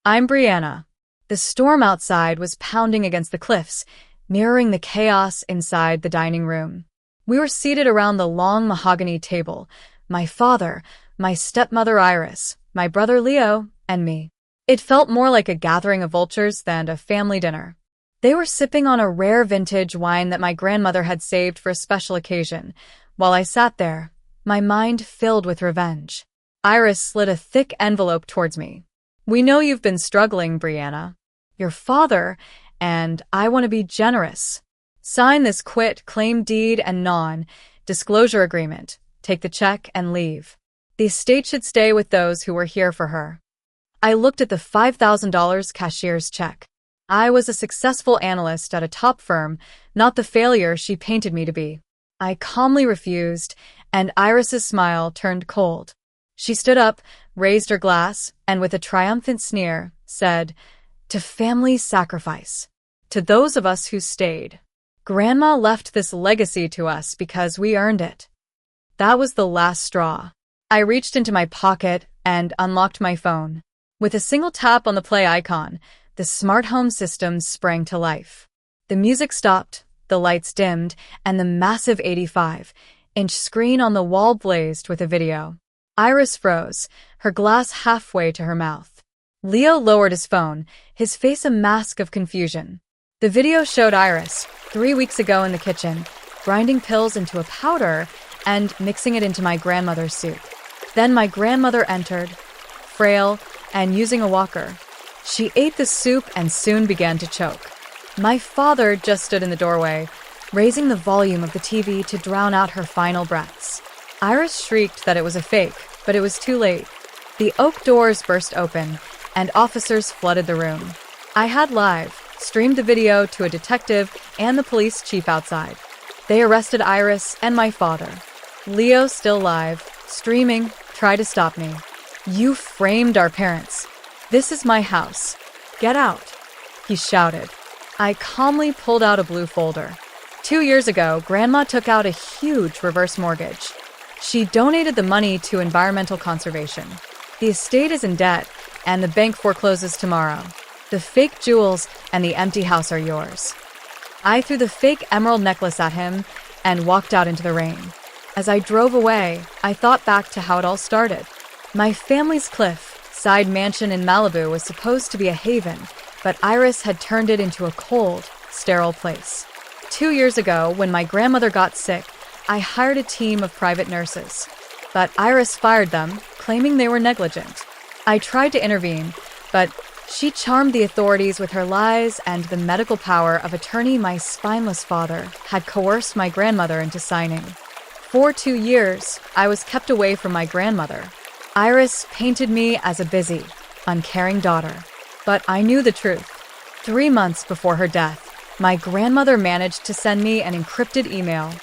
I'm Brianna. The storm outside was pounding against the cliffs, mirroring the chaos inside the dining room. We were seated around the long mahogany table, my father, my stepmother Iris, my brother Leo, and me. It felt more like a gathering of vultures than a family dinner. They were sipping on a rare vintage wine that my grandmother had saved for a special occasion, while I sat there, my mind filled with revenge. Iris slid a thick envelope towards me. "We know you've been struggling, Brianna. Your father, and I want to be generous. Sign this quit claim deed and non-disclosure agreement. Take the check and leave. The estate should stay with those who were here for her." I looked at the $5,000 cashier's check. I was a successful analyst at a top firm, not the failure she painted me to be. I calmly refused, and Iris's smile turned cold. She stood up, raised her glass, and with a triumphant sneer, said, "To family sacrifice. To those of us who stayed. Grandma left this legacy to us because we earned it." That was the last straw. I reached into my pocket and unlocked my phone. With a single tap on the play icon, the smart home system sprang to life. The music stopped, the lights dimmed, and the massive 85-inch screen on the wall blazed with a video. Iris froze, her glass halfway to her mouth. Leo lowered his phone, his face a mask of confusion. The video showed Iris, 3 weeks ago in the kitchen, grinding pills into a powder and mixing it into my grandmother's soup. Then my grandmother entered, frail and using a walker. She ate the soup and soon began to choke. My father just stood in the doorway, raising the volume of the TV to drown out her final breaths. Iris shrieked that it was a fake, but it was too late. The oak doors burst open, and officers flooded the room. I had streamed the video to a detective and the police chief outside. They arrested Iris and my father. Leo, still live, streaming, tried to stop me. "You framed our parents. This is my house. Get out," he shouted. I calmly pulled out a blue folder. 2 years ago, Grandma took out a huge reverse mortgage. She donated the money to environmental conservation. The estate is in debt, and the bank forecloses tomorrow. The fake jewels and the empty house are yours. I threw the fake emerald necklace at him and walked out into the rain. As I drove away, I thought back to how it all started. My family's cliff-side mansion in Malibu was supposed to be a haven, but Iris had turned it into a cold, sterile place. 2 years ago, when my grandmother got sick, I hired a team of private nurses. But Iris fired them, claiming they were negligent. I tried to intervene, but she charmed the authorities with her lies and the medical power of attorney my spineless father had coerced my grandmother into signing. For 2 years, I was kept away from my grandmother. Iris painted me as a busy, uncaring daughter. But I knew the truth. 3 months before her death, my grandmother managed to send me an encrypted email.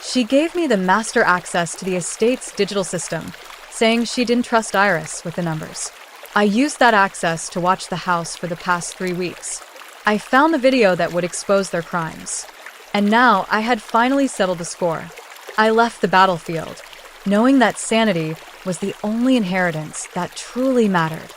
She gave me the master access to the estate's digital system, saying she didn't trust Iris with the numbers. I used that access to watch the house for the past 3 weeks. I found the video that would expose their crimes. And now I had finally settled the score. I left the battlefield, knowing that sanity was the only inheritance that truly mattered.